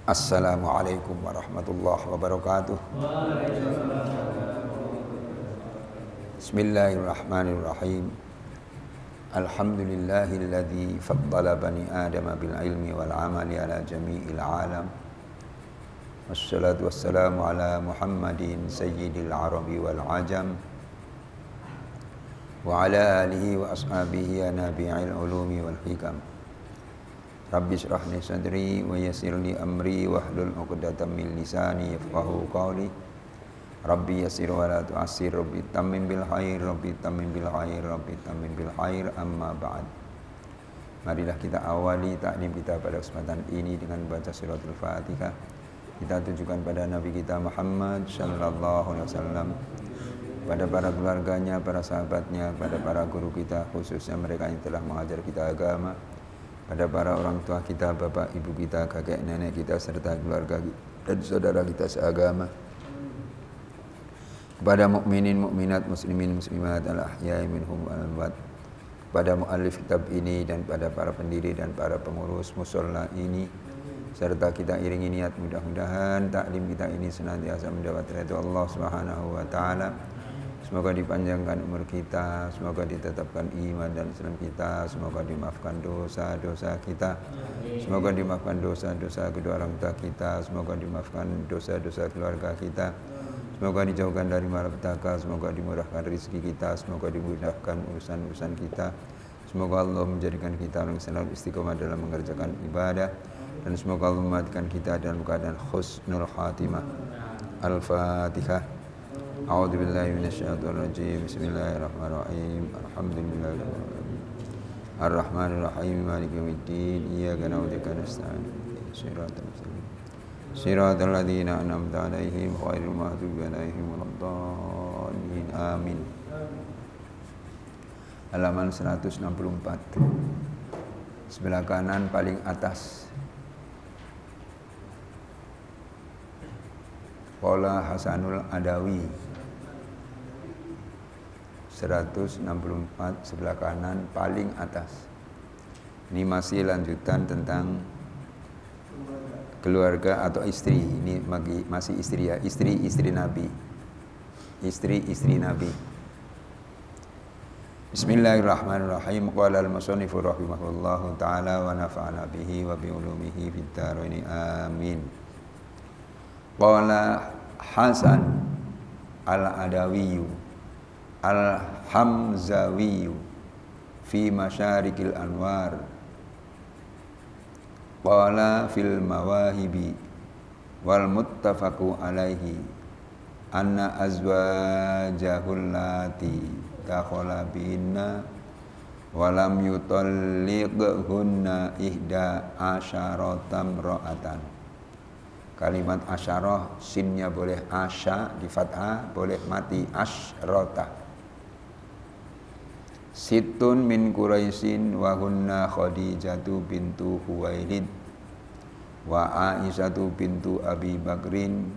Assalamualaikum warahmatullahi wabarakatuh. Bismillahirrahmanirrahim. Alhamdulillahilladzi faddala bani adama bil ilmi wal amali ala jami'il alam. Wassalatu wassalamu ala Muhammadin sayyidil arabi wal ajam wa ala alihi wa ashabihi nabi'il ulumi wal hikam. Rabbi shrah li sadri wa yassir li amri wahlul 'uqdatam min lisani yafqahu qawli. Rabbi yassir wa la tu'assir, Rabbi tammim bil khair, Rabbi tammim bil khair, Rabbi tammim bil khair, amma ba'd. Marilah kita awali taklim kita pada kesempatan ini dengan baca suratul Fatihah. Kita tujukan pada Nabi kita Muhammad sallallahu alaihi wasallam, pada para keluarganya, para sahabatnya, pada para guru kita, khususnya mereka yang telah mengajar kita agama, pada para orang tua kita, bapak, ibu kita, kakek, nenek kita, serta keluarga dan saudara kita seagama, kepada mukminin, mukminat, muslimin, muslimat, al-ahya'i minhum wal amwat, pada muallif kitab ini dan pada para pendiri dan para pengurus musholla ini, serta kita iringi niat mudah-mudahan taklim kita ini senantiasa mendapat ridha Allah Subhanahu wa taala. Semoga dipanjangkan umur kita, semoga ditetapkan iman dan Islam kita, semoga dimaafkan dosa-dosa kita, semoga dimaafkan dosa-dosa kedua orang tua kita, semoga dimaafkan dosa-dosa keluarga kita, semoga dijauhkan dari malapetaka, semoga dimurahkan rezeki kita, semoga dimudahkan urusan-urusan kita, semoga Allah menjadikan kita orang selalu istiqomah dalam mengerjakan ibadah, dan semoga Allah mematikan kita dalam keadaan husnul khatimah. Al-Fatihah. A'udzu billahi minasyaitonir rajim. Bismillahirrahmanirrahim. Alhamdulillahirabbil alamin. Arrahmanir rahim. Maliki yaumiddin. Iyyaka na'budu wa iyyaka nasta'in. Shiratal mustaqim. Shiratal ladzina an'amta 'alaihim ghairil maghdubi 'alaihim waladdallin. Amin. Halaman 164. Sebelah kanan paling atas. Qala Hasanul Adawi 164 sebelah kanan paling atas. Ini masih lanjutan tentang keluarga atau istri. Ini masih istri ya, istri Nabi. Istri Nabi. Bismillahirrahmanirrahim. Qala al-musannifu rahimahullahu taala wa nafa'ana bihi wa bi ulumihi fid dharain. Amin. Qala Hasan al-Adawiyu al-Hamzawiyu fi masyarikil anwar. Qala fil mawahibi wal muttafaqu alaihi anna azwajahul lati dakhala bihinna wa lam yutalliqhunna ihda asyaratam ra'atan. Kalimat asyarah, sinnya boleh asya di fathah, boleh mati asyrota. Situn min Quraisyin wa hunna Khadijatu bintu Huwailid wa Aisyatu bintu Abi Bakrin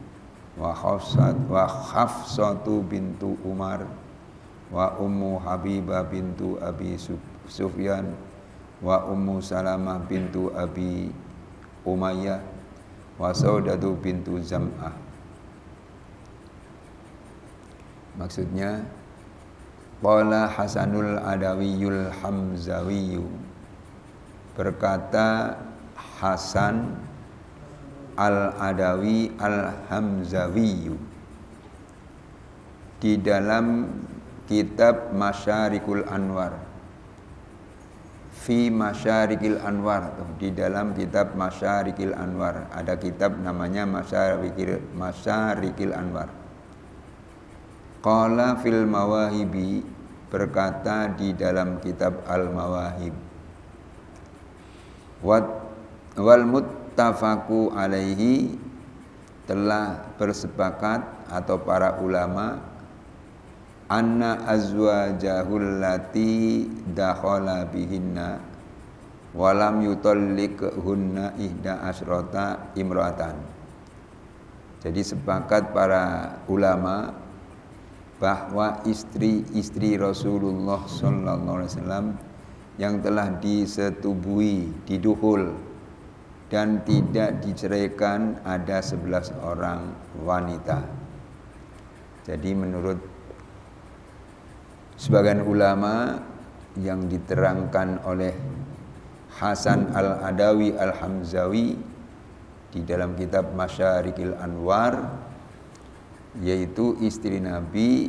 wa Hafsatu bintu Umar wa Ummu Habibah bintu Abi Sufyan wa Ummu Salamah bintu Abi Umayyah wa Saudatu bintu Zam'ah. Maksudnya qala Hasanul Adawiyul Hamzawiyu, berkata Hasan Al-Adawi Al-Hamzawiyu di dalam kitab Masyarikul Anwar. Fi Masyarikil Anwar, di dalam kitab Masyarikil Anwar ada kitab namanya Masyarikil Anwar. Qala fil mawahibi, berkata di dalam kitab Al-Mawahib. Wal muttafaqu alaihi, telah bersepakat atau para ulama, anna azwajahul lati dakhala bihinna walam yutalliqhunna ihda asyrota imra'atan. Jadi sepakat para ulama bahwa istri-istri Rasulullah sallallahu alaihi wasallam yang telah disetubui, didukhul dan tidak diceraikan ada 11 orang wanita. Jadi menurut sebagian ulama yang diterangkan oleh Hasan Al-Adawi Al-Hamzawi di dalam kitab Masyarikil Anwar, yaitu istri Nabi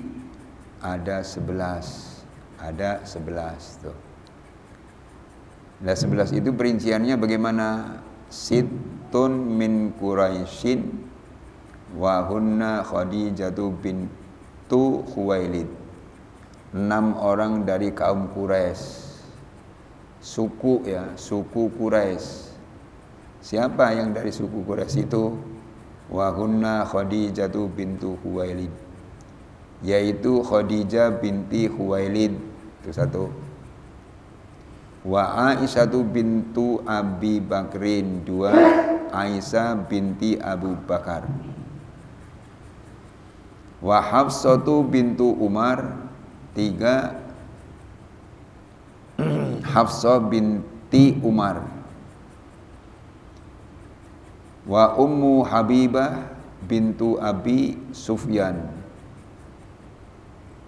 ada 11 tuh. Nah 11 itu perinciannya bagaimana? Sittun min Quraisyin wa hunna Khadijatu bintu Khuwailid. 6 orang dari kaum Quraisy. Suku Quraisy. Siapa yang dari suku Quraisy itu? Wa hunna Khadijatu bintu Khuwailid, yaitu Khadijah binti Khuwailid, itu satu. Wa Aisyatu bintu Abi Bakrin, 2. Aisyah binti Abu Bakar. Wa Hafsatu bintu Umar, 3. Hafsah binti Umar. Wa Ummu Habibah bintu Abi Sufyan.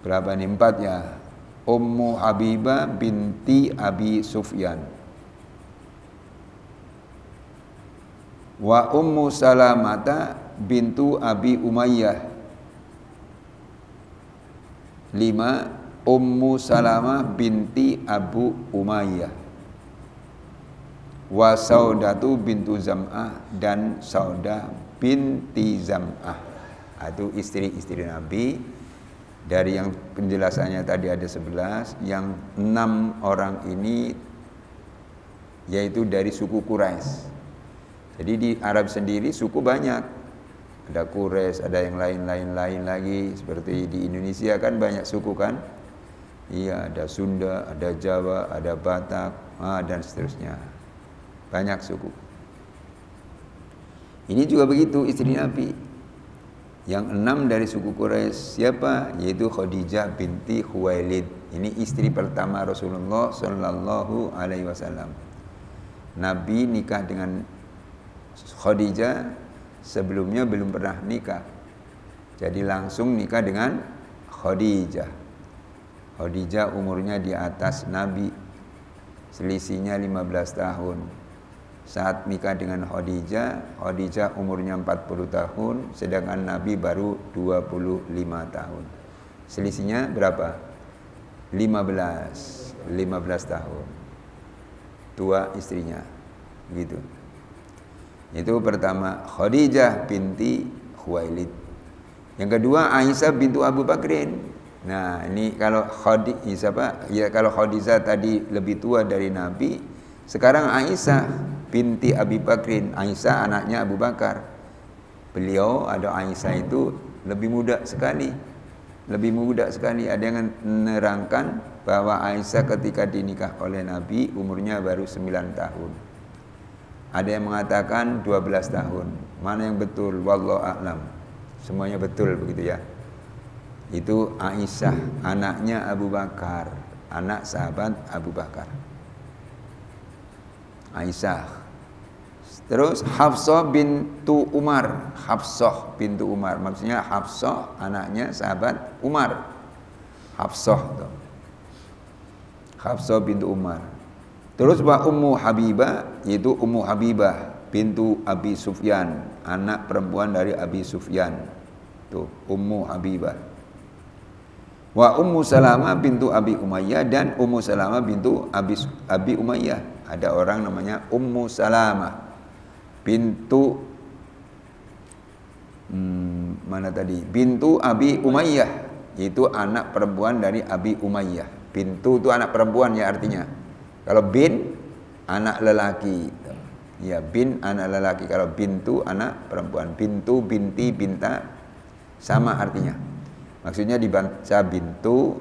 Berapa nih? 4 ya. Ummu Habibah binti Abi Sufyan. Wa Ummu Salamata bintu Abi Umayyah. 5. Ummu Salamah binti Abu Umayyah. Wa Saudatu bintu Zam'ah, dan Saudah binti Zam'ah. Itu istri-istri Nabi. Dari yang penjelasannya tadi ada 11, yang 6 orang ini yaitu dari suku Quraisy. Jadi di Arab sendiri suku banyak. Ada Quraisy, ada yang lain-lain lagi. Seperti di Indonesia kan banyak suku kan? Iya, ada Sunda, ada Jawa, ada Batak, dan seterusnya. Banyak suku. Ini juga begitu istri Nabi. Yang 6 dari suku Quraisy siapa? Yaitu Khadijah binti Khuwailid. Ini istri pertama Rasulullah Sallallahu Alaihi Wasallam. Nabi nikah dengan Khadijah, sebelumnya belum pernah nikah. Jadi langsung nikah dengan Khadijah. Khadijah umurnya di atas Nabi, selisihnya 15 tahun. Saat nikah dengan Khadijah umurnya 40 tahun, sedangkan Nabi baru 25 tahun. Selisihnya berapa? 15 tahun. Tua istrinya. Gitu. Itu pertama, Khadijah binti Khuwailid. Yang kedua, Aisyah bintu Abu Bakrin. Nah, ini kalau Khadijah tadi lebih tua dari Nabi, sekarang Aisyah binti Abi Bakrin. Aisyah anaknya Abu Bakar. Beliau ada Aisyah itu lebih muda sekali. Ada yang menerangkan bahwa Aisyah ketika dinikah oleh Nabi umurnya baru 9 tahun. Ada yang mengatakan 12 tahun. Mana yang betul? Wallahu a'lam. Semuanya betul begitu ya. Itu Aisyah, anaknya Abu Bakar, anak sahabat Abu Bakar. Aisyah. Terus Hafsah bintu Umar. Maksudnya Hafsah anaknya sahabat Umar. Hafsah bintu Umar. Terus wa Ummu Habibah, yaitu Ummu Habibah bintu Abi Sufyan, anak perempuan dari Abi Sufyan. Tuh, Ummu Habibah. Wa Ummu Salamah bintu Abi Umayyah, dan Ummu Salamah bintu Abi Umayyah. Ada orang namanya Ummu Salamah bintu bintu Abi Umayyah, itu anak perempuan dari Abi Umayyah. Bintu itu anak perempuan ya artinya. Kalau bin anak lelaki. Ya, bin anak lelaki. Kalau bintu anak perempuan. Bintu, binti, binta sama artinya. Maksudnya dibaca bintu,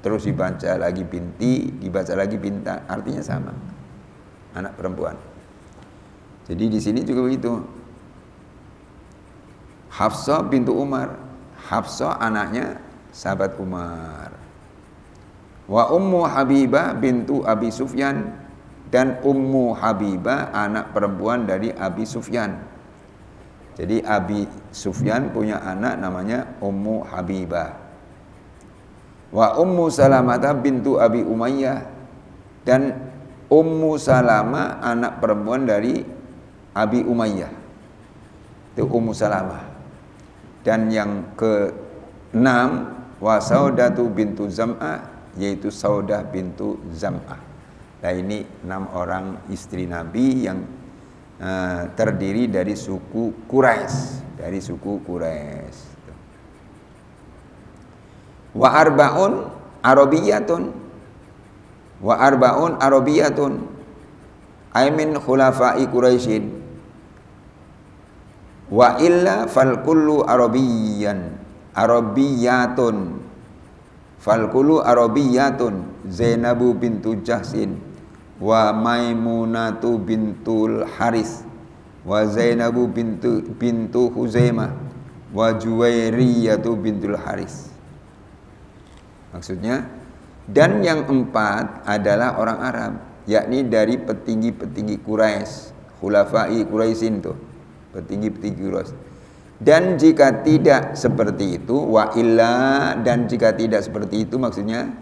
terus dibaca lagi binti, dibaca lagi binta, artinya sama. Anak perempuan. Jadi di sini juga begitu. Hafsah bintu Umar. Hafsah anaknya sahabat Umar. Wa Ummu Habibah bintu Abi Sufyan, dan Ummu Habibah anak perempuan dari Abi Sufyan. Jadi Abi Sufyan punya anak namanya Ummu Habibah. Wa Ummu Salamah bintu Abi Umayyah, dan Ummu Salamah anak perempuan dari Abi Umayyah. Itu Ummu Salamah. Dan yang ke-6 wa Saudatu bintu Zam'ah, yaitu Saudah bintu Zam'ah. Nah ini 6 orang istri Nabi yang terdiri dari suku Quraisy, Wa arba'un arabiyatun ay min khulafa'i Quraisyin wa illa fal kullu arabiyatun Zainabu bintu Jahsin wa Maimunatu bintul Haris wa Zainabu bintu Huzaimah wa Juwairiyatu bintul Haris. Maksudnya, dan yang 4 adalah orang Arab, yakni dari petinggi-petinggi Quraisy, khulafai Quraisyin tuh, petinggi-petinggi Quraisy. Dan jika tidak seperti itu, wa illa, dan jika tidak seperti itu maksudnya,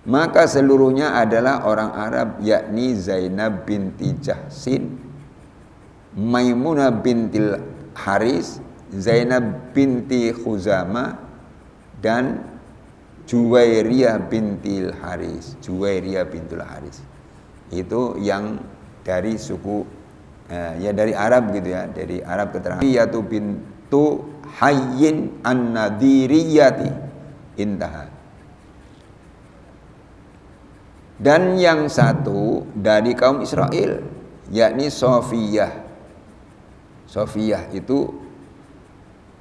maka seluruhnya adalah orang Arab, yakni Zainab binti Jahsin, Maimunah bintil Haris, Zainab binti Khuzamah, dan Juwairiyah bintil Haris. Itu yang dari suku dari Arab gitu ya, dari Arab keterangan. Yaitu bintu Hayyin an-Nadiriyati intaha. Dan yang satu dari kaum Israel, yakni Sofiyah. Sofiyah itu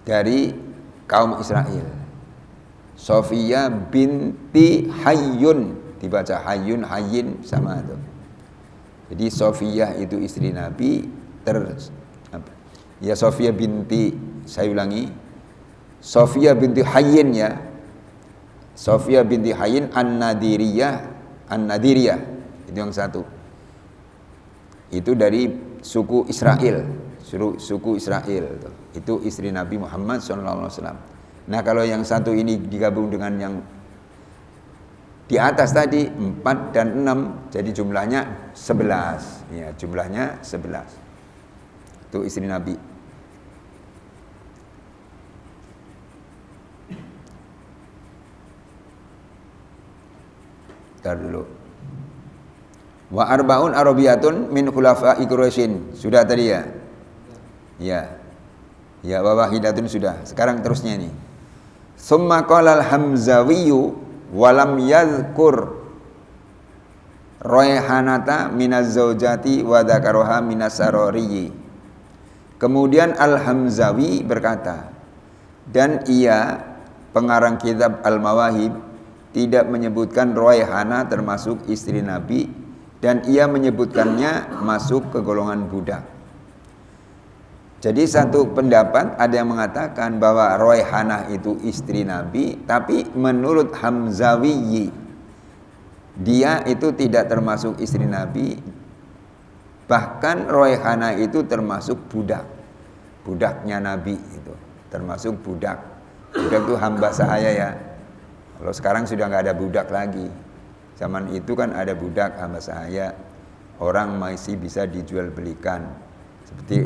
dari kaum Israel. Sofiyah binti Hayyun, dibaca Hayyun, Hayyin sama itu. Jadi Sofiyah itu istri Nabi Sofiyah binti, saya ulangi, Sofiyah binti Hayyin ya. Sofiyah binti Hayyin An-Nadiriyah, itu yang satu. Itu dari suku Israel, suku Israel itu istri Nabi Muhammad SAW. Nah kalau yang satu ini digabung dengan yang di atas tadi 4 dan 6, jadi jumlahnya 11. Ya, jumlahnya 11. Itu istri Nabi. Bentar dulu. Wa arba'un arabiyatun min khulafa'i Quraisyin. Sudah tadi ya? Ya. Ya, wa wahidatun sudah. Sekarang terusnya nih. Summa qala al-Hamzawiyyu walam yadhkur Raihanata minaz zaujati wa dzakaraha minas sarariyyi. Kemudian Al-Hamzawi berkata, dan ia pengarang kitab Al-Mawahib tidak menyebutkan Raihana termasuk istri Nabi, dan ia menyebutkannya masuk ke golongan budak. Jadi satu pendapat ada yang mengatakan bahwa Raihanah itu istri Nabi, tapi menurut Hamzawi dia itu tidak termasuk istri Nabi. Bahkan Raihanah itu termasuk budaknya Nabi itu, termasuk budak. Budak itu hamba sahaya ya. Kalau sekarang sudah nggak ada budak lagi. Zaman itu kan ada budak hamba sahaya, orang masih bisa dijual belikan.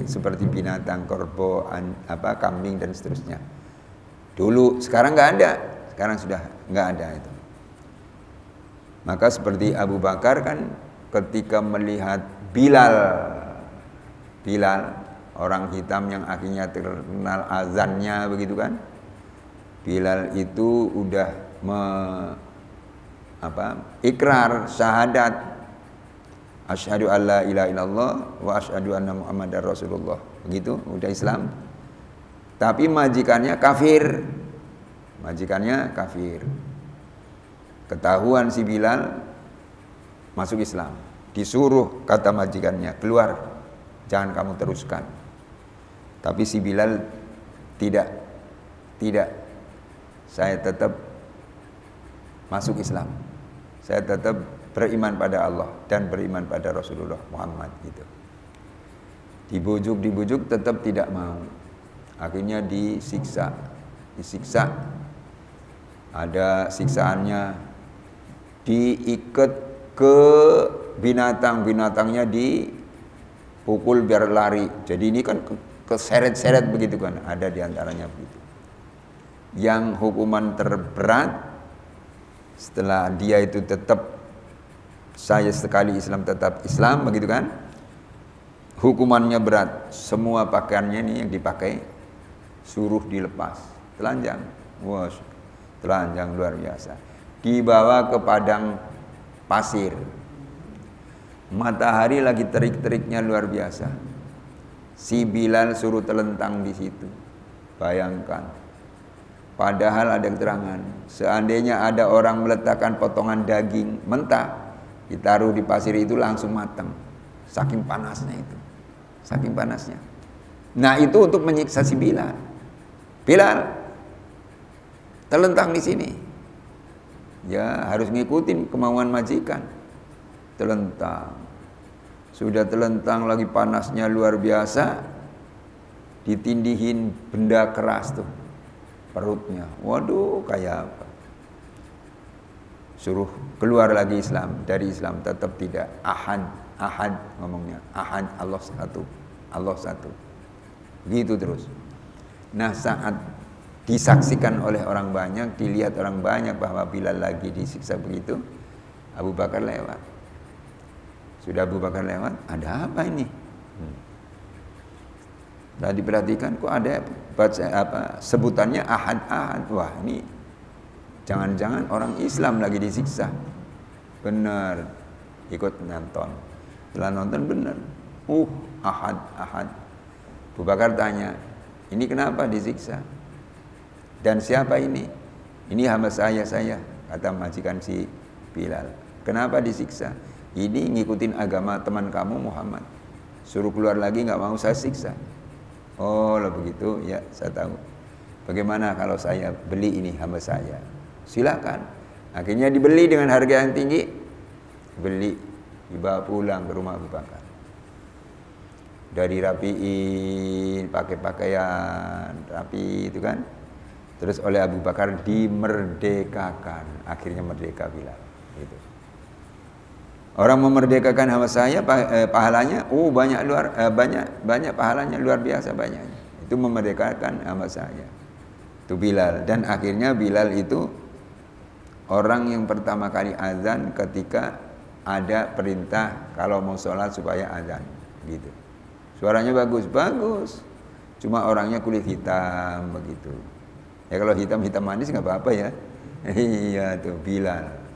Seperti binatang, korbo, kambing dan seterusnya. Dulu, sekarang nggak ada. Sekarang sudah nggak ada itu. Maka seperti Abu Bakar kan ketika melihat Bilal, orang hitam yang akhirnya terkenal azannya begitu kan. Bilal itu udah ikrar syahadat. Asyhadu alla ilaha illallah wa asyhadu anna Muhammadar Rasulullah. Begitu, udah Islam. Tapi majikannya kafir. Ketahuan si Bilal masuk Islam. Disuruh kata majikannya, keluar. Jangan kamu teruskan. Tapi si Bilal tidak. Saya tetap masuk Islam. Saya tetap beriman pada Allah dan beriman pada Rasulullah Muhammad gitu. Dibujuk tetap tidak mau. Akhirnya disiksa. Ada siksaannya, diikat ke binatangnya, dipukul biar lari. Jadi ini kan keseret-seret begitu kan, ada diantaranya begitu. Yang hukuman terberat setelah dia itu tetap saya sekali Islam tetap Islam begitu kan, hukumannya berat. Semua pakaiannya ini yang dipakai suruh dilepas, telanjang. Wah, telanjang luar biasa. Dibawa ke padang pasir. Matahari lagi terik-teriknya luar biasa. Si Bilal suruh telentang di situ. Bayangkan. Padahal ada keterangan, seandainya ada orang meletakkan potongan daging mentah, ditaruh di pasir itu langsung matang. Saking panasnya itu. Saking panasnya. Nah, itu untuk menyiksa si Bilal. Bilal telentang di sini. Ya, harus ngikutin kemauan majikan. Telentang. Sudah telentang lagi panasnya luar biasa. Ditindihin benda keras tuh. Perutnya. Waduh, kayak apa? Suruh keluar lagi Islam, dari Islam tetap tidak. Ahad ngomongnya. Ahad, Allah satu. Begitu terus. Nah, saat disaksikan oleh orang banyak, dilihat orang banyak bahwa Bilal lagi disiksa begitu, Abu Bakar lewat. Sudah Abu Bakar lewat, ada apa ini? Tadi perhatikan kok ada sebutannya ahad. Wah, ini jangan-jangan orang Islam lagi disiksa. Benar. Ikut nonton. Setelah nonton benar. Ahad. Abu Bakar tanya, ini kenapa disiksa? Dan siapa ini? Ini hamba saya, kata majikan si Bilal. Kenapa disiksa? Ini ngikutin agama teman kamu Muhammad. Suruh keluar lagi nggak mau, saya siksa. Oh lah begitu, ya saya tahu. Bagaimana kalau saya beli ini hamba saya? Silakan. Akhirnya dibeli dengan harga yang tinggi. Beli, dibawa pulang ke rumah Abu Bakar. Udah dirapiin, pakai pakaian rapi itu kan. Terus oleh Abu Bakar dimerdekakan. Akhirnya merdeka Bilal. Gitu. Orang memerdekakan hamba saya, pahalanya banyak pahalanya, luar biasa banyaknya. Itu memerdekakan hamba saya. Itu Bilal. Dan akhirnya Bilal itu orang yang pertama kali azan ketika ada perintah kalau mau sholat supaya azan. Gitu. Suaranya bagus. Cuma orangnya kulit hitam begitu. Ya kalau hitam manis nggak apa-apa ya. Iya tuh Bilal.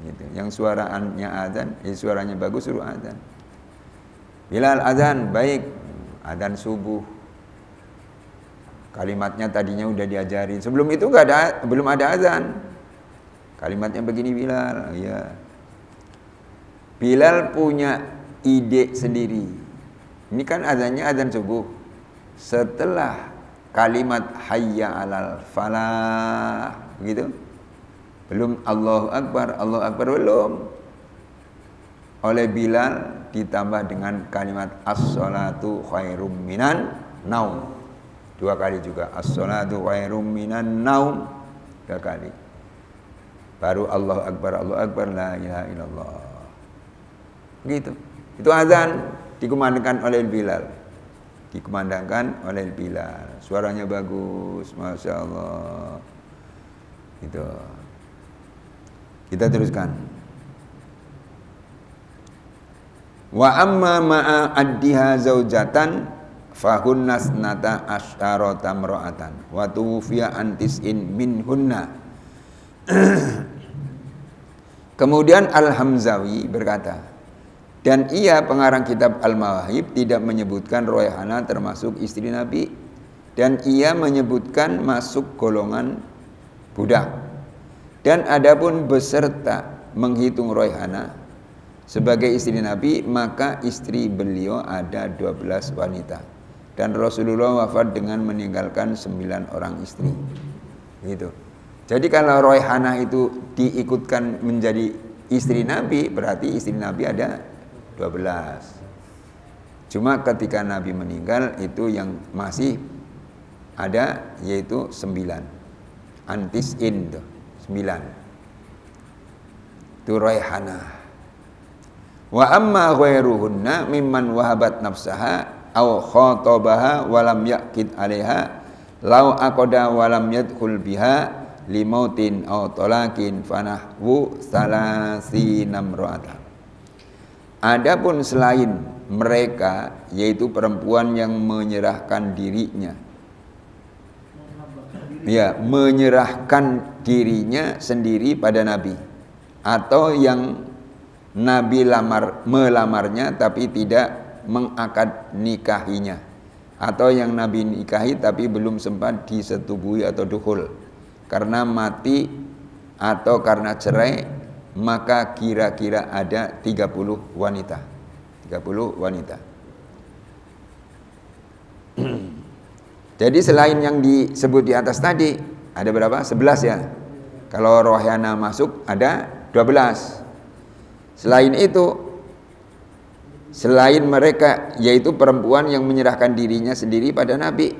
Gitu. Yang suaranya bagus suruh azan. Bilal azan, baik. Azan subuh. Kalimatnya tadinya udah diajarin. Sebelum itu belum ada azan. Kalimatnya begini Bilal, ya. Bilal punya ide sendiri. Ini kan azannya azan subuh. Setelah kalimat hayya alal falah, begitu. Belum Allahu Akbar belum. Oleh Bilal ditambah dengan kalimat as-salatu khairum minan naum. 2 kali juga as-salatu khairum minan naum. 2 kali. Baru Allahu Akbar la ilaha illallah. Gitu. Itu azan dikumandangkan oleh Bilal. Suaranya bagus, Masya Allah. Gitu. Kita teruskan. Wa amma ma'a addiha zaujatan fahunnas nata asyarata mra'atan wa tuwfiya antis'in minhunna. Kemudian Al-Hamzawi berkata, dan ia pengarang kitab Al-Mawahib tidak menyebutkan Rayhanah termasuk istri Nabi, dan ia menyebutkan masuk golongan budak. Dan adapun beserta menghitung Rayhanah sebagai istri Nabi, maka istri beliau ada 12 wanita. Dan Rasulullah wafat dengan meninggalkan 9 orang istri. Gitu. Jadi kalau Rayhanah itu diikutkan menjadi istri Nabi, berarti istri Nabi ada 12. Cuma ketika Nabi meninggal itu yang masih ada yaitu 9. Antis'in tuh, 9. Itu Raihanah. Wa amma ghairuhunna mimman wahabat nafsaha aw khatabaha wa lam yaqid 'alaiha law aqada wa lam yadkhul biha limautin aw talaqin fanahwu salasina imra'atan. Adapun selain mereka, yaitu perempuan yang menyerahkan dirinya, ya, menyerahkan dirinya sendiri pada Nabi, atau yang Nabi melamarnya tapi tidak mengakad nikahinya, atau yang Nabi nikahi tapi belum sempat disetubui atau dukhul karena mati atau karena cerai, maka kira-kira ada 30 wanita. 30 wanita. Jadi selain yang disebut di atas tadi, ada berapa? 11 ya. Kalau Rohyana masuk ada 12. Selain itu, selain mereka, yaitu perempuan yang menyerahkan dirinya sendiri pada Nabi.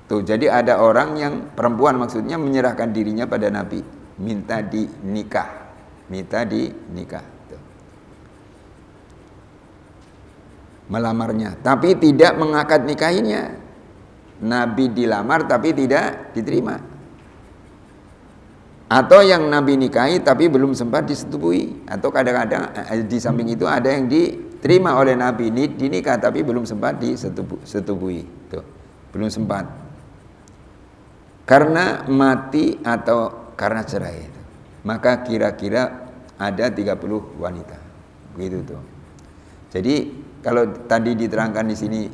Tuh, jadi ada orang yang perempuan maksudnya menyerahkan dirinya pada Nabi, minta dinikah. Minta dinikah, melamarnya, tapi tidak mengakad nikahinya. Nabi dilamar tapi tidak diterima, atau yang Nabi nikahi tapi belum sempat disetubui, atau kadang-kadang di samping itu ada yang diterima oleh Nabi dinikah tapi belum sempat disetubui, tuh, belum sempat karena mati atau karena cerai itu. Maka kira-kira ada 30 wanita. Begitu tuh. Jadi kalau tadi diterangkan di sini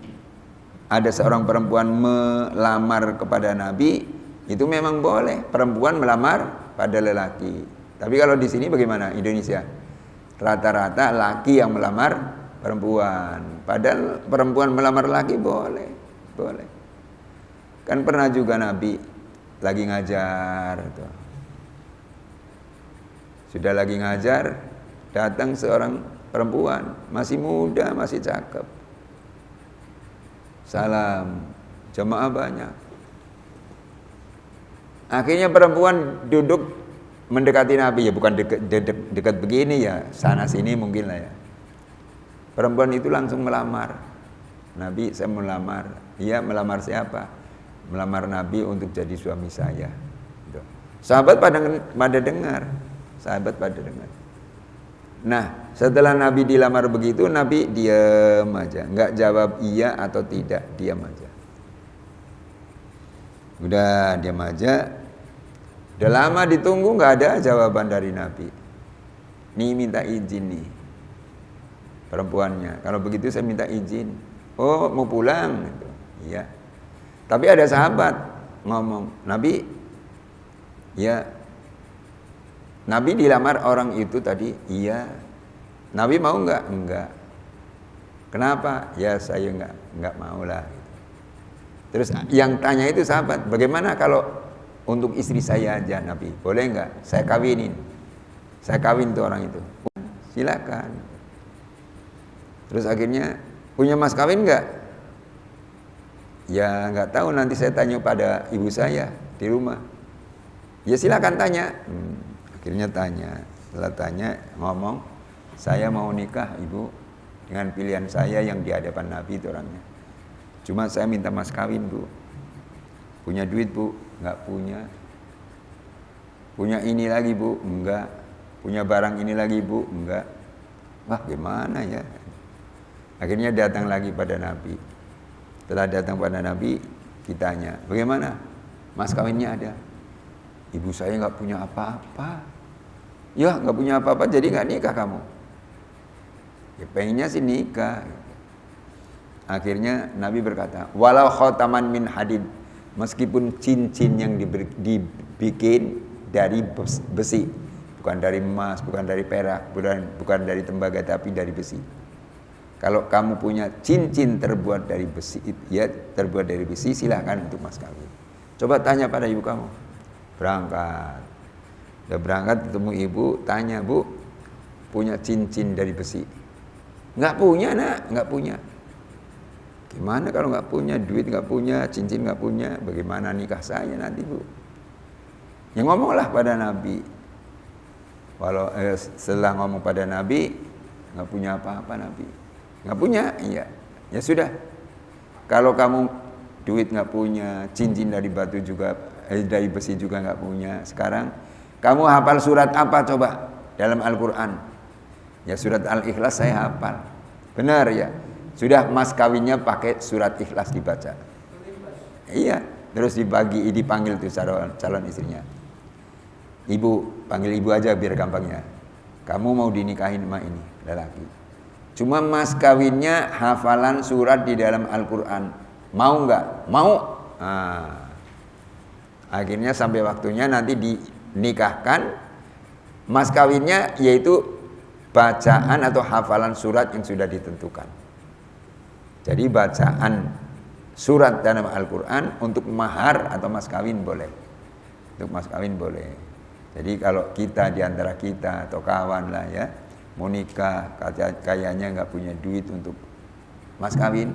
ada seorang perempuan melamar kepada Nabi, itu memang boleh perempuan melamar pada lelaki. Tapi kalau di sini bagaimana Indonesia? Rata-rata laki yang melamar perempuan. Padahal perempuan melamar laki boleh. Boleh. Kan pernah juga Nabi lagi ngajar tuh. Sudah lagi ngajar, datang seorang perempuan, masih muda, masih cakep. Salam, jemaah banyak. Akhirnya perempuan duduk mendekati Nabi, ya bukan dekat begini ya, sana sini mungkin lah ya. Perempuan itu langsung melamar. Nabi, saya melamar. Iya, melamar siapa? Melamar Nabi untuk jadi suami saya. Sahabat pada dengar. Sahabat pada dengar. Nah, setelah Nabi dilamar begitu, Nabi diam aja, nggak jawab iya atau tidak, diam aja. Udah diam aja. Udah lama ditunggu nggak ada jawaban dari Nabi. Nih minta izin nih perempuannya. Kalau begitu saya minta izin. Oh, mau pulang gitu. Iya. Tapi ada sahabat ngomong, Nabi, ya, Nabi dilamar orang itu tadi, iya. Nabi mau enggak? Enggak. Kenapa? Ya saya enggak mau lah. Terus yang tanya itu sahabat, bagaimana kalau untuk istri saya aja Nabi? Boleh enggak? Saya kawinin. Saya kawin tuh orang itu. Silakan. Terus akhirnya, punya mas kawin enggak? Ya enggak tahu, nanti saya tanya pada ibu saya di rumah. Ya silakan tanya. Akhirnya tanya, setelah tanya ngomong, saya mau nikah ibu dengan pilihan saya yang di hadapan Nabi itu orangnya. Cuma saya minta mas kawin bu. Punya duit bu? Enggak punya. Punya ini lagi bu? Enggak. Punya barang ini lagi bu? Enggak. Wah gimana ya? Akhirnya datang lagi pada Nabi. Setelah datang pada Nabi, ditanya, bagaimana? Mas kawinnya ada? Ibu saya enggak punya apa-apa. Ya nggak punya apa-apa jadi nggak nikah kamu. Ya pengennya sih nikah. Akhirnya Nabi berkata, walau khotaman min hadid, meskipun cincin yang dibikin dari besi, bukan dari emas, bukan dari perak, bukan dari tembaga, tapi dari besi. Kalau kamu punya cincin terbuat dari besi, ya terbuat dari besi, silahkan untuk mas kawin. Coba tanya pada ibu kamu. Berangkat. Udah berangkat ketemu ibu, tanya bu, punya cincin dari besi? Nggak punya nak, nggak punya. Gimana kalau nggak punya, duit nggak punya, cincin nggak punya, bagaimana nikah saya nanti bu? Ya ngomonglah pada Nabi. Walau setelah ngomong pada Nabi, nggak punya apa-apa Nabi, nggak punya, iya, ya sudah. Kalau kamu duit nggak punya, cincin dari batu juga, dari besi juga nggak punya, sekarang kamu hafal surat apa coba dalam Al-Quran? Ya surat Al-Ikhlas saya hafal, benar ya. Sudah mas kawinnya pakai surat Ikhlas dibaca, iya, terus dipanggil tuh calon istrinya. Ibu, panggil ibu aja biar gampangnya. Kamu mau dinikahin sama ini lelaki. Cuma mas kawinnya hafalan surat di dalam Al-Quran. Mau nggak? Mau. Nah, akhirnya sampai waktunya nanti dinikahkan. Mas kawinnya yaitu bacaan atau hafalan surat yang sudah ditentukan. Jadi bacaan surat dalam Al-Quran untuk mahar atau mas kawin boleh. Untuk mas kawin boleh. Jadi kalau kita diantara kita atau kawan lah ya, mau nikah, kayaknya nggak punya duit untuk mas kawin,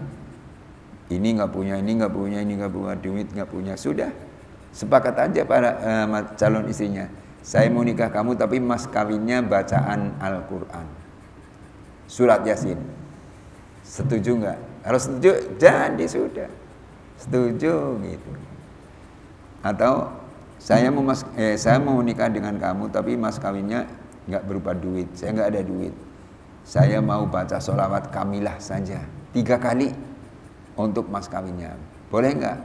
ini nggak punya, ini nggak punya, ini nggak punya duit, nggak punya, sudah sepakat aja para calon istrinya, saya mau nikah kamu tapi mas kawinnya bacaan Al-Quran, surat Yasin, setuju nggak? Kalau setuju, jadi sudah setuju gitu. Atau saya mau nikah dengan kamu tapi mas kawinnya nggak berupa duit, saya nggak ada duit, saya mau baca sholawat kamilah saja 3 kali untuk mas kawinnya, boleh nggak?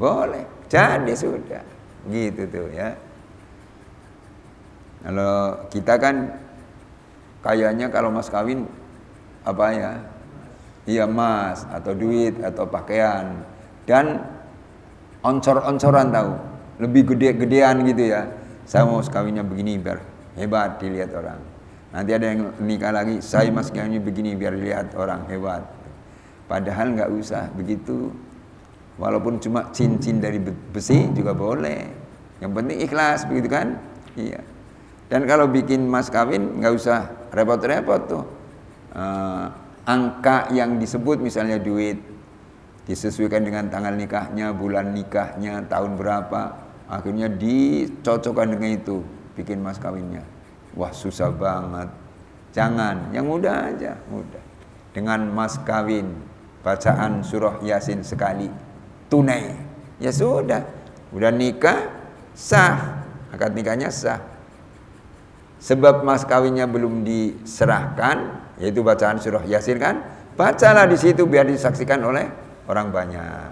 Boleh, jadi sudah gitu tuh ya. Kalau kita kan kayaknya kalau mas kawin apa ya, iya emas atau duit atau pakaian dan oncor-oncoran tahu, lebih gede-gedean gitu ya. Saya mau kawinnya begini biar hebat dilihat orang. Nanti ada yang nikah lagi, saya mas kawinnya begini biar dilihat orang hebat. Padahal nggak usah begitu. Walaupun cuma cincin dari besi juga boleh. Yang penting ikhlas begitu kan? Iya. Dan kalau bikin mas kawin nggak usah repot-repot tuh. Angka yang disebut misalnya duit disesuaikan dengan tanggal nikahnya, bulan nikahnya, tahun berapa. Akhirnya dicocokkan dengan itu, bikin mas kawinnya. Wah susah banget. Jangan, yang mudah aja, mudah. Dengan mas kawin, bacaan surah Yasin sekali, tunai. Ya sudah, udah nikah, sah. Akad nikahnya sah. Sebab mas kawinnya belum diserahkan, yaitu bacaan surah Yasin kan, bacalah di situ biar disaksikan oleh orang banyak.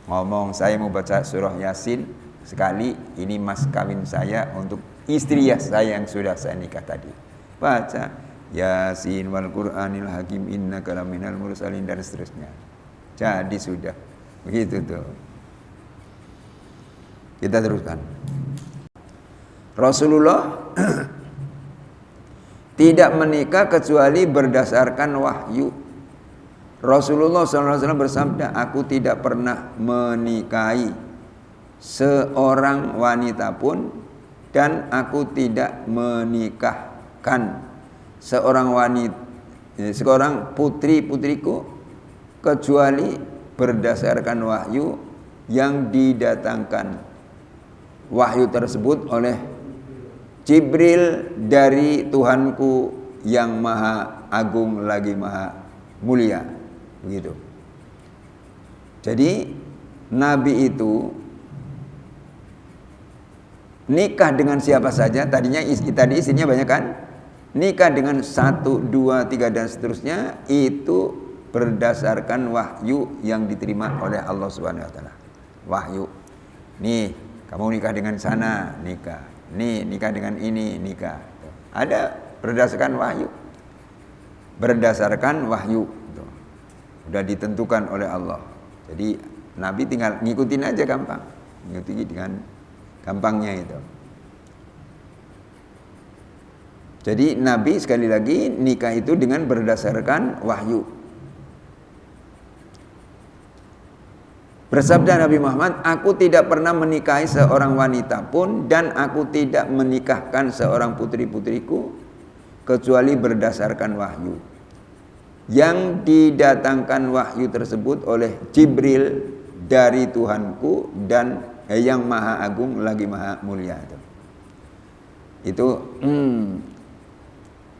Ngomong, saya mau baca surah Yasin sekali, ini mas kawin saya untuk istri saya yang sudah saya nikah tadi. Baca Yasin wal Qur'anil Hakim innaka laminal mursalin dan seterusnya. Jadi sudah begitu tuh. Kita teruskan. Rasulullah tidak menikah kecuali berdasarkan wahyu. Rasulullah SAW bersabda, aku tidak pernah menikahi seorang wanita pun dan aku tidak menikahkan seorang putri-putriku kecuali berdasarkan wahyu yang didatangkan wahyu tersebut oleh Jibril dari Tuhanku yang maha agung lagi maha mulia, begitu. Jadi Nabi itu nikah dengan siapa saja, tadi istrinya banyak kan, nikah dengan 1, 2, 3 dan seterusnya itu berdasarkan wahyu yang diterima oleh Allah Subhanahu Wa Taala. Wahyu, nih kamu nikah dengan sana, nikah, nih nikah dengan ini, nikah. Ada berdasarkan wahyu, udah ditentukan oleh Allah. Jadi Nabi tinggal ngikutin aja, gampang, ngikutin dengan gampangnya itu. Jadi Nabi sekali lagi nikah itu dengan berdasarkan wahyu. Bersabda Nabi Muhammad, aku tidak pernah menikahi seorang wanita pun dan aku tidak menikahkan seorang putri-putriku kecuali berdasarkan wahyu. Yang didatangkan wahyu tersebut oleh Jibril dari Tuhanku dan yang maha agung lagi maha mulia. Itu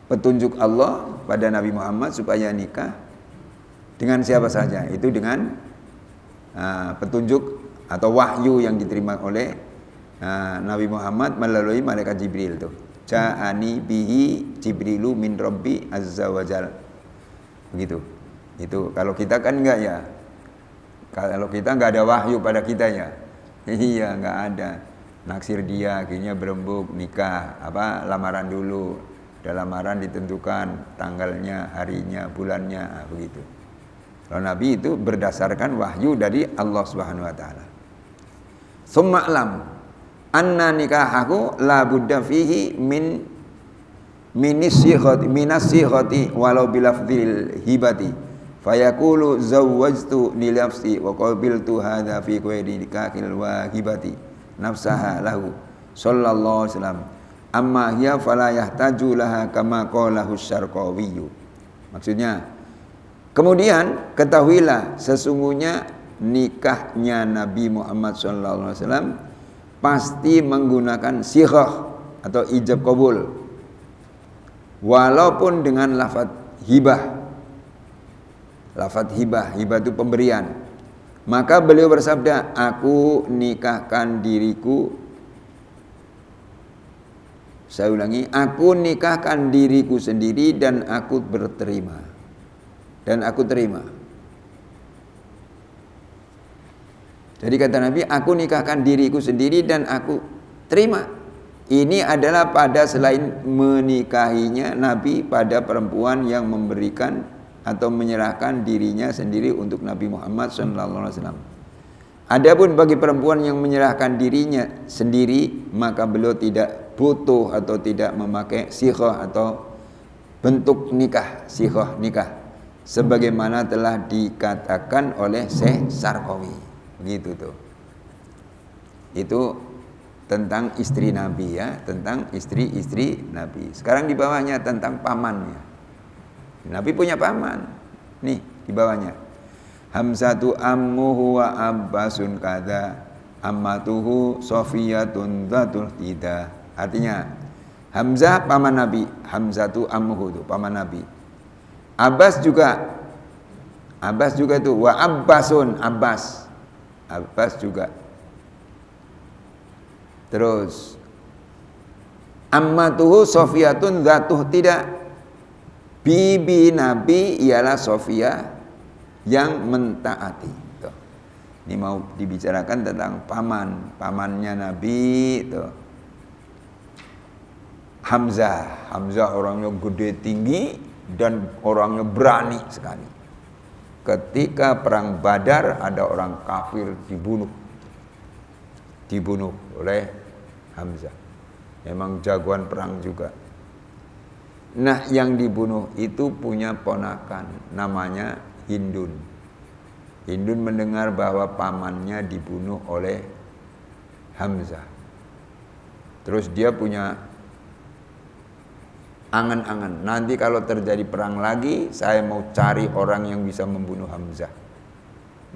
petunjuk Allah pada Nabi Muhammad supaya nikah dengan siapa saja. Itu dengan petunjuk atau wahyu yang diterima oleh Nabi Muhammad melalui malaikat Jibril tuh. Ja'ani bihi Jibrilu min Rabbi azza wa jal. Begitu. Itu kalau kita kan enggak ya. Kalau kita enggak ada wahyu pada kita ya. Iya, enggak ada. Naksir dia akhirnya berembuk nikah, lamaran dulu. Dalam lamaran ditentukan tanggalnya, harinya, bulannya, begitu. Kalau Nabi itu berdasarkan wahyu dari Allah Subhanahu wa taala. Summa lam anna nikahahu la budda fihi minasihati walau bilafdil hibati fayaqulu zawwajtu li nafsi wa qabiltu hadha fi qaidi nikahil wahibati nafsaha lahu sallallahu alaihi wasallam amma hiya fala yahtaju laha kama qalahu syarqawiyyu. Maksudnya, kemudian ketahuilah sesungguhnya nikahnya Nabi Muhammad sallallahu alaihi wasallam pasti menggunakan sighah atau ijab qabul, walaupun dengan lafaz hibah. Lafaz hibah itu pemberian. Maka beliau bersabda, aku nikahkan diriku. Saya ulangi, aku nikahkan diriku sendiri dan aku berterima. Dan aku terima. Jadi kata Nabi, aku nikahkan diriku sendiri dan aku terima. Ini adalah pada selain menikahinya Nabi pada perempuan yang memberikan atau menyerahkan dirinya sendiri untuk Nabi Muhammad SAW. Adapun bagi perempuan yang menyerahkan dirinya sendiri, maka beliau tidak butuh atau tidak memakai sighah atau bentuk nikah, sighah nikah, sebagaimana telah dikatakan oleh Syekh Sarqawi. Begitu tuh. Itu tentang istri Nabi ya, tentang istri-istri Nabi. Sekarang di bawahnya tentang pamannya. Nabi punya paman. Nih di bawahnya. Hamzatu ammuhu wa Abbasun kada ammatuhu Sofiyatun dzatul tida. Artinya Hamzah paman Nabi, Hamzatu ammuhu itu paman Nabi. Abbas juga itu wa Abbasun, Abbas juga. Terus ammatuhu Sofiyatun dzatuh tidak. Bibi Nabi ialah Sofia yang mentaati. Tuh. Ini mau dibicarakan tentang pamannya Nabi. Tuh. Hamzah orangnya gede tinggi dan orangnya berani sekali. Ketika perang Badar ada orang kafir dibunuh oleh Hamzah. Memang jagoan perang juga. Nah, yang dibunuh itu punya ponakan namanya Hindun. Hindun mendengar bahwa pamannya dibunuh oleh Hamzah. Terus dia punya angan-angan, nanti kalau terjadi perang lagi, saya mau cari orang yang bisa membunuh Hamzah.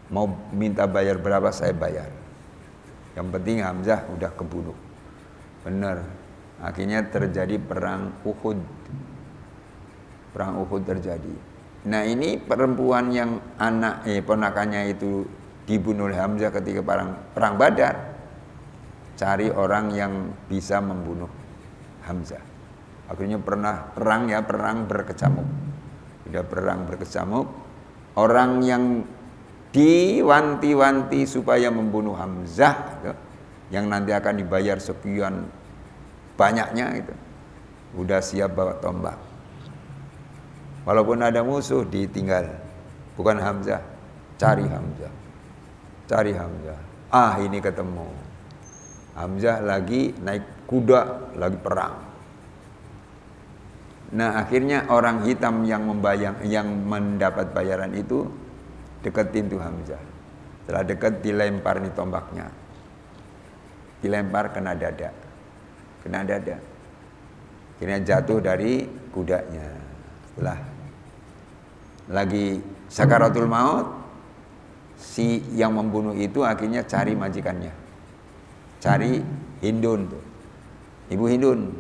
Mau minta bayar berapa saya bayar. Yang penting Hamzah udah kebunuh. Benar. Akhirnya terjadi perang Uhud. Perang Uhud terjadi. Nah, ini perempuan yang ponakannya itu dibunuh oleh Hamzah ketika perang Badar. Cari orang yang bisa membunuh Hamzah. Akhirnya perang berkecamuk. Sudah perang berkecamuk, orang yang diwanti-wanti supaya membunuh Hamzah, yang nanti akan dibayar sekian banyaknya itu, udah siap bawa tombak. Walaupun ada musuh ditinggal, bukan Hamzah, cari Hamzah. Ini ketemu. Hamzah lagi naik kuda, lagi perang. Nah, akhirnya orang hitam yang mendapat bayaran itu deketin tuh Hamzah. Setelah dekat dilempar nih tombaknya. Dilempar kena dada. Akhirnya jatuh dari kudanya. Setelah lagi sakaratul maut, si yang membunuh itu akhirnya cari majikannya, cari Hindun tuh. Ibu Hindun,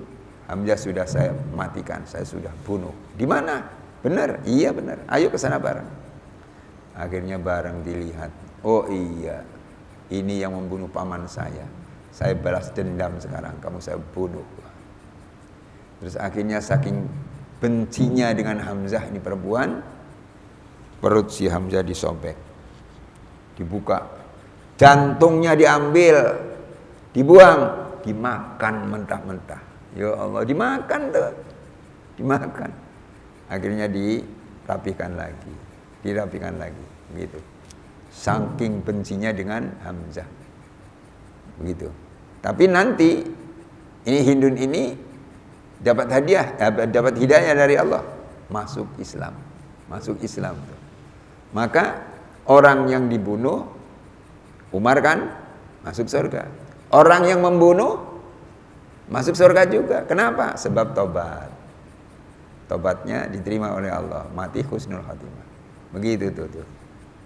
Hamzah sudah saya matikan, saya sudah bunuh. Di mana? Benar? Iya benar. Ayo ke sana bareng. Akhirnya bareng dilihat. Oh iya, ini yang membunuh paman saya. Saya balas dendam sekarang, kamu saya bunuh. Terus akhirnya saking bencinya dengan Hamzah ini perempuan, perut si Hamzah disobek, dibuka, jantungnya diambil, dibuang, dimakan mentah-mentah. Ya Allah, dimakan tuh, dimakan. Akhirnya dirapikan lagi, begitu. Saking bencinya dengan Hamzah, begitu. Tapi nanti ini Hindun ini dapat hadiah, dapat hidayah dari Allah, masuk Islam. Maka orang yang dibunuh, Umar kan masuk surga. Orang yang membunuh masuk surga juga. Kenapa? Sebab tobat. Tobatnya diterima oleh Allah, mati husnul khatimah. Begitu tuh.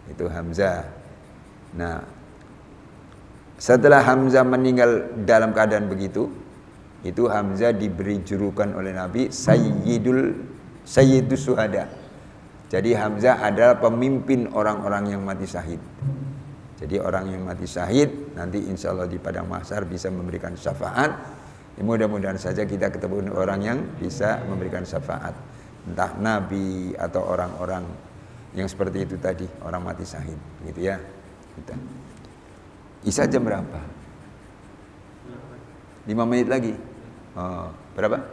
Itu Hamzah. Nah, setelah Hamzah meninggal dalam keadaan begitu, itu Hamzah diberi julukan oleh Nabi Sayyidus Syuhada. Jadi Hamzah adalah pemimpin orang-orang yang mati syahid. Jadi orang yang mati syahid nanti insya Allah di padang mahsyar bisa memberikan syafaat. Ya, mudah-mudahan saja kita ketemu orang yang bisa memberikan syafaat, entah Nabi atau orang-orang yang seperti itu tadi, orang mati syahid, gitu ya. Kita. Isya jam berapa? 5 menit lagi. Oh, berapa?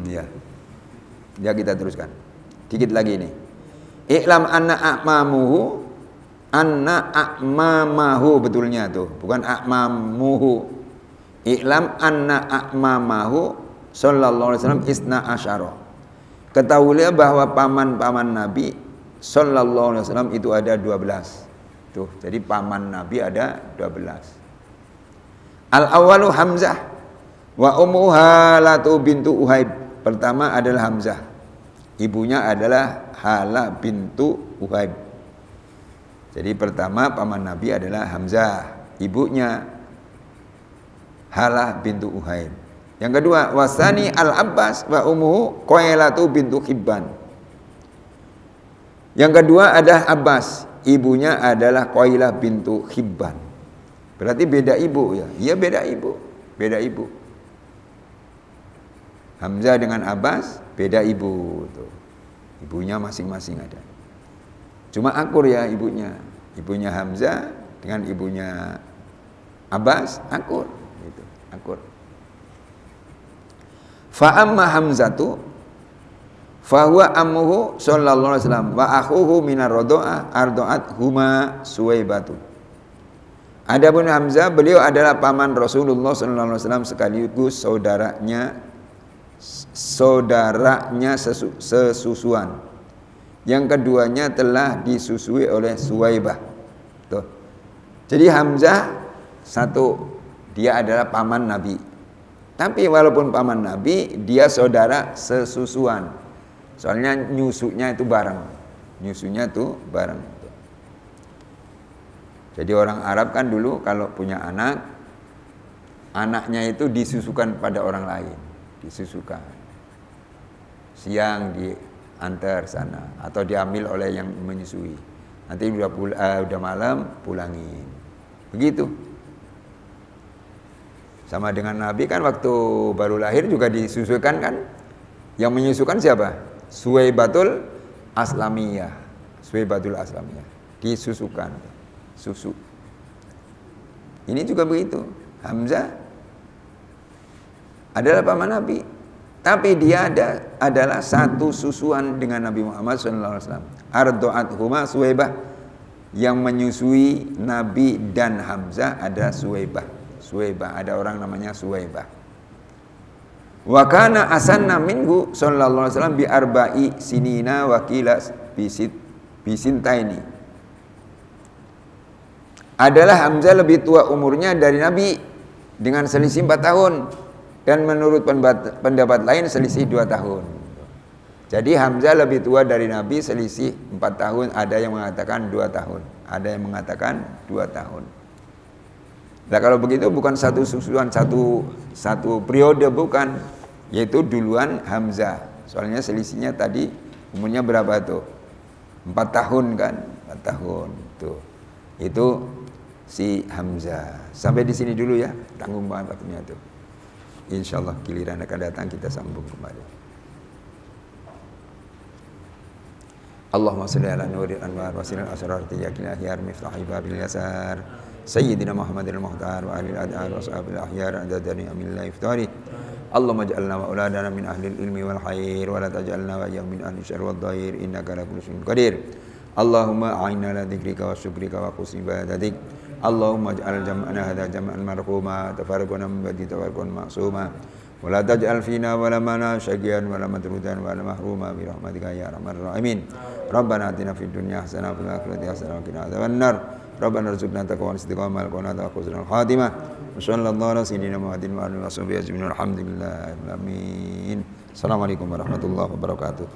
Ya. Ya kita teruskan. Dikit lagi ini. I'lam anna a'mamahu betulnya tuh, bukan a'mamuhu. I'lam anna a'mamahu sallallahu alaihi wasallam isna asyara. Ketahuilah bahwa paman-paman Nabi sallallahu alaihi wasallam itu ada 12. Tuh, jadi paman Nabi ada 12. Al-awwalu Hamzah wa ummuhu Halatu bintu Uhaib. Pertama adalah Hamzah. Ibunya adalah Hala bintu Uhaib. Jadi pertama paman Nabi adalah Hamzah, ibunya Halah bintu Uhaib. Yang kedua wasani Al-Abbas wa ummuhu Qailatu bintu Hibban. Yang kedua adalah Abbas, ibunya adalah Qailah bintu Hibban. Berarti beda ibu ya? Iya beda ibu. Hamzah dengan Abbas beda ibu tuh. Ibunya masing-masing ada. Cuma akur ya ibunya. Ibunya Hamzah dengan ibunya Abbas akur gitu, akur. Fa amma Hamzatu fa huwa ammuhu sallallahu alaihi wasallam wa akhuhu minar radha'ah arda'at huma Suwaibatu. Adapun Hamzah, beliau adalah paman Rasulullah sallallahu alaihi wasallam sekaligus saudaranya sesusuan. Yang keduanya telah disusui oleh Suwaibah. Tuh. Jadi Hamzah satu, dia adalah paman Nabi. Tapi walaupun paman Nabi, dia saudara sesusuan. Soalnya nyusunya itu bareng. Jadi orang Arab kan dulu kalau punya anak, anaknya itu disusukan pada orang lain. Disusukan. Siang diantar sana atau diambil oleh yang menyusui. Nanti udah malam pulangin. Begitu. Sama dengan Nabi kan waktu baru lahir juga disusukan kan. Yang menyusukan siapa? Suwaibatul Aslamiyah. Disusukan. Susu. Ini juga begitu. Hamzah adalah paman Nabi. Tapi dia adalah satu susuan dengan Nabi Muhammad SAW. Arda'at huma Suwaibah. Yang menyusui Nabi dan Hamzah ada Suwaibah. Ada orang namanya Suwaibah. Wa kana asanna minhu sallallahu alaihi wasallam bi arba'i sinina wa qila bisintaini. Adalah Hamzah lebih tua umurnya dari Nabi dengan selisih 4 tahun. Dan menurut pendapat lain selisih 2 tahun. Jadi Hamzah lebih tua dari Nabi selisih 4 tahun. Ada yang mengatakan 2 tahun. Ada yang mengatakan 2 tahun. Nah kalau begitu bukan satu susuan, satu periode, bukan. Yaitu duluan Hamzah. Soalnya selisihnya tadi umurnya berapa tuh? 4 tahun kan? 4 tahun. Tuh. Itu si Hamzah. Sampai di sini dulu ya. Tanggung banget waktunya tuh. Insyaallah giliran akan datang kita sambung kembali. Allahumma salli ala nuril anwar wa silal asrar tiyakil ahyar miftahi babil yasar Sayyidina Muhammadil Muhtar wa alil adhar wa sahabil ahyar adadani amillahi iftari Allahumma ja'alna wa uladana min ahlil ilmi wal khair wa la taj'alna wa min ahli syarr wad dhair innaka ala kulli syai'in qadir Allahumma a'inna ala dzikrika wa syukrika wa husni ibadatik Allahumma ij'al jam'ana hadha jam'an marhuma tafarraqana min ba'di tafarruqan ma'suma wa la taj'al fina wa la mana syaqiyan wa la matrudan wa la mahruma bi rahmatika ya arhamar rahimin Rabbana atina fid dunya hasanah wa fil akhirati hasanah wa qina adzabannar Rabbana arzuqna taqwa wal istiqamah wal qanata wa husnul khatimah wa sallallahu ala sayyidina Muhammadin wa alihi washabihi ajmain alhamdulillahi rabbil alamin Assalamualaikum warahmatullahi wabarakatuh